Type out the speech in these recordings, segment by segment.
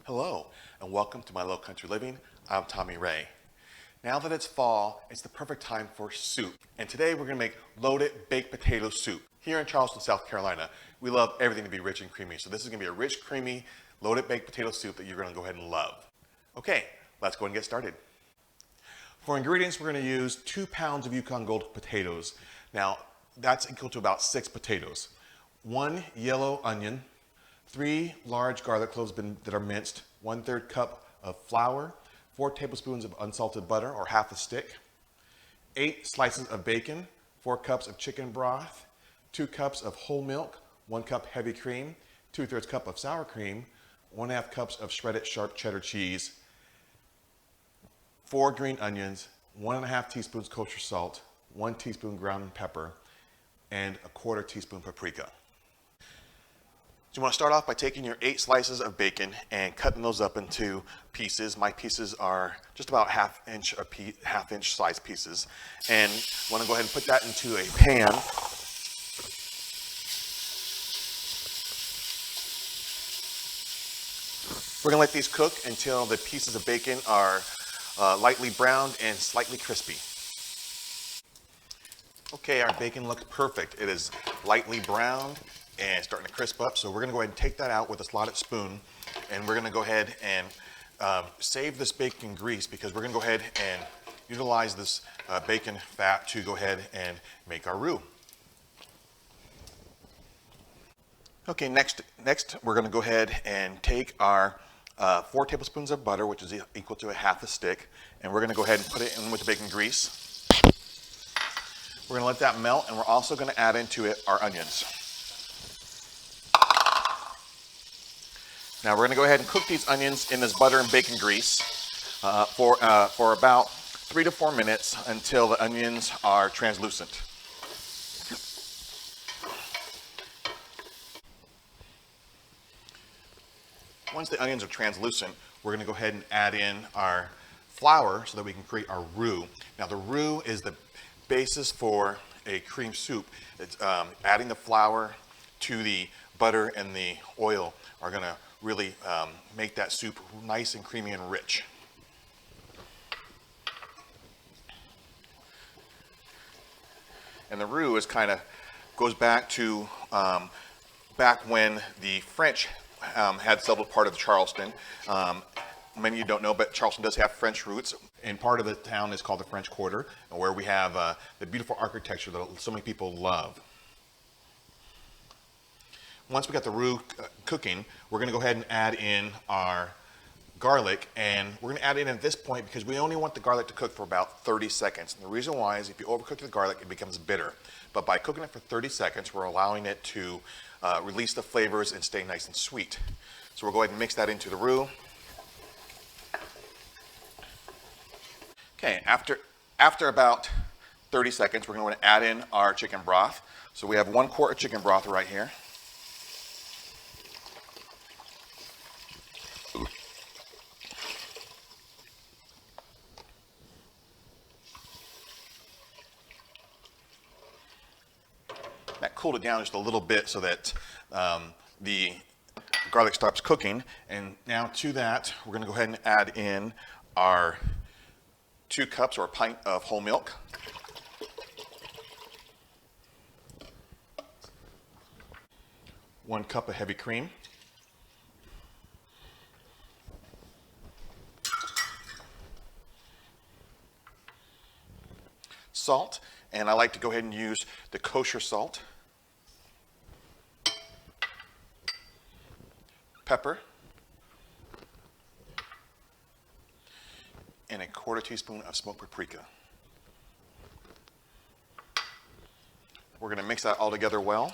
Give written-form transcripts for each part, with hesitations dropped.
Hello, and welcome to my Low Country Living. I'm Tommy Ray. Now that it's fall, it's the perfect time for soup. And today we're gonna make loaded baked potato soup. Here in Charleston, South Carolina, we love everything to be rich and creamy. So this is gonna be a rich, creamy, loaded baked potato soup that you're gonna go ahead and love. Okay, let's go and get started. For ingredients, we're gonna use 2 pounds of Yukon Gold potatoes. Now, that's equal to about 6 potatoes. 1 yellow onion, 3 large garlic cloves that are minced, 1/3 cup of flour, 4 tablespoons of unsalted butter or half a stick, 8 slices of bacon, 4 cups of chicken broth, 2 cups of whole milk, 1 cup heavy cream, 2/3 cup of sour cream, 1/2 cups of shredded sharp cheddar cheese, 4 green onions, 1½ teaspoons kosher salt, 1 teaspoon ground pepper, and 1/4 teaspoon paprika. So you want to start off by taking your 8 slices of bacon and cutting those up into pieces. My pieces are just about half-inch size pieces. And you want to go ahead and put that into a pan. We're going to let these cook until the pieces of bacon are lightly browned and slightly crispy. Okay, our bacon looks perfect. It is lightly browned and starting to crisp up. So we're gonna go ahead and take that out with a slotted spoon, and we're gonna go ahead and save this bacon grease because we're gonna go ahead and utilize this bacon fat to go ahead and make our roux. Okay, next we're gonna go ahead and take our 4 tablespoons of butter, which is equal to 1/2 a stick, and we're gonna go ahead and put it in with the bacon grease. We're gonna let that melt, and we're also gonna add into it our onions. Now we're gonna go ahead and cook these onions in this butter and bacon grease for about 3 to 4 minutes until the onions are translucent. Once the onions are translucent, we're gonna go ahead and add in our flour so that we can create our roux. Now the roux is the basis for a cream soup. It's adding the flour to the butter and the oil are gonna really make that soup nice and creamy and rich. And the roux is goes back to back when the French had settled part of Charleston. Many of you don't know, but Charleston does have French roots, and part of the town is called the French Quarter, where we have the beautiful architecture that so many people love. Once we got the roux cooking, we're going to go ahead and add in our garlic, and we're going to add it in at this point because we only want the garlic to cook for about 30 seconds. And the reason why is if you overcook the garlic, it becomes bitter. But by cooking it for 30 seconds, we're allowing it to release the flavors and stay nice and sweet. So we'll go ahead and mix that into the roux. Okay, after about 30 seconds, we're going to add in our chicken broth. So we have 1 quart of chicken broth right here. That cooled it down just a little bit so that the garlic stops cooking. And now to that, we're going to go ahead and add in our 2 cups or a pint of whole milk. One cup of heavy cream. Salt, and I like to go ahead and use the kosher salt. Pepper. And 1/4 teaspoon of smoked paprika. We're going to mix that all together well.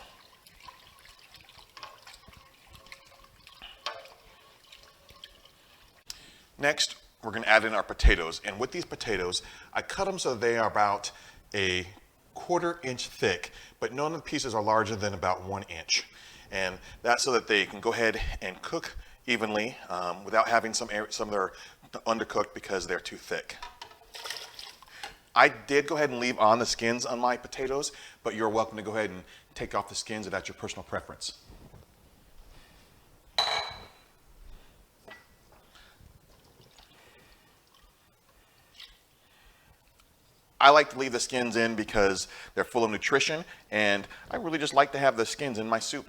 Next, we're going to add in our potatoes. And with these potatoes, I cut them so they are about a 1/4 inch thick, but none of the pieces are larger than about 1 inch. And that's so that they can go ahead and cook evenly without having some of their undercooked because they're too thick. I did go ahead and leave on the skins on my potatoes, but you're welcome to go ahead and take off the skins if that's your personal preference. I like to leave the skins in because they're full of nutrition, and I really just like to have the skins in my soup.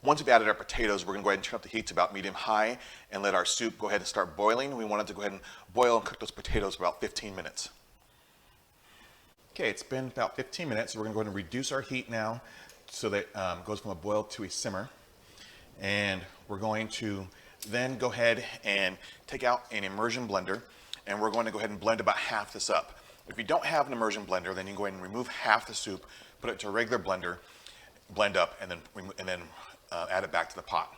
Once we've added our potatoes, we're going to go ahead and turn up the heat to about medium-high and let our soup go ahead and start boiling. We want it to go ahead and boil and cook those potatoes for about 15 minutes. Okay, it's been about 15 minutes, so we're going to go ahead and reduce our heat now so that it goes from a boil to a simmer. And we're going to then go ahead and take out an immersion blender, and we're going to go ahead and blend about half this up. If you don't have an immersion blender, then you can go ahead and remove half the soup, put it to a regular blender, blend up, and then add it back to the pot.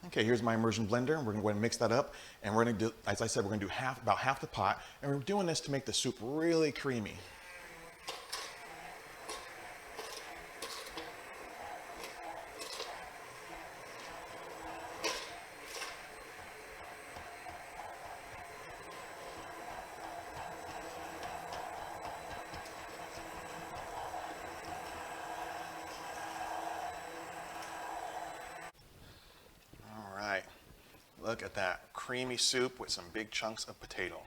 Okay, here's my immersion blender. We're going to go ahead and mix that up, and we're going to do, as I said, we're going to do about half the pot, and we're doing this to make the soup really creamy. Look at that creamy soup with some big chunks of potato.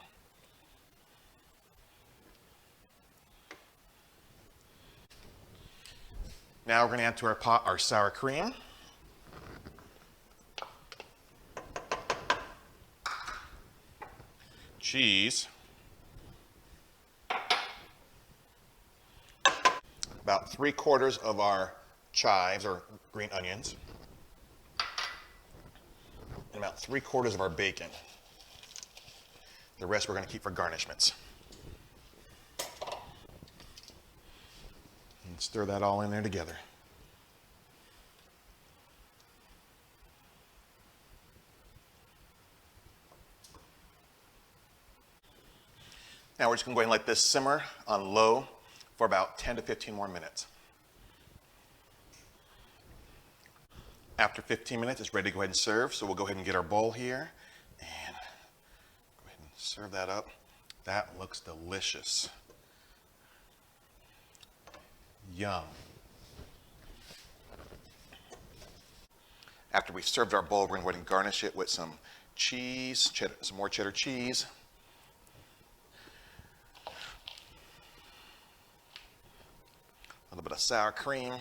Now we're going to add to our pot our sour cream. Cheese. About 3/4 of our chives or green onions. And about 3/4 of our bacon. The rest we're going to keep for garnishments. And stir that all in there together. Now we're just going to go ahead and let this simmer on low for about 10 to 15 more minutes. After 15 minutes, it's ready to go ahead and serve. So we'll go ahead and get our bowl here and go ahead and serve that up. That looks delicious. Yum. After we've served our bowl, we're going to go ahead and garnish it with some cheese, some more cheddar cheese. A little bit of sour cream.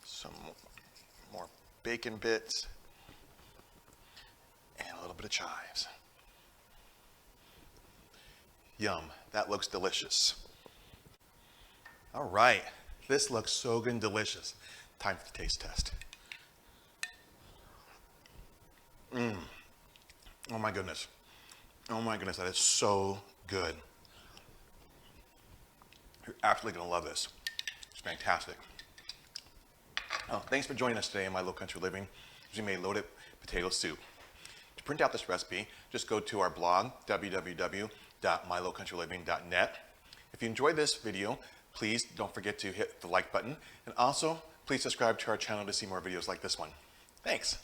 Some more bacon bits, and a little bit of chives. Yum, that looks delicious. All right, this looks so good and delicious. Time for the taste test. Oh my goodness. Oh my goodness, that is so good. You're absolutely gonna love this. It's fantastic. Oh, thanks for joining us today in My Low Country Living as we made loaded potato soup. To print out this recipe, just go to our blog, www.mylowcountryliving.net. If you enjoyed this video, please don't forget to hit the like button, and also please subscribe to our channel to see more videos like this one. Thanks.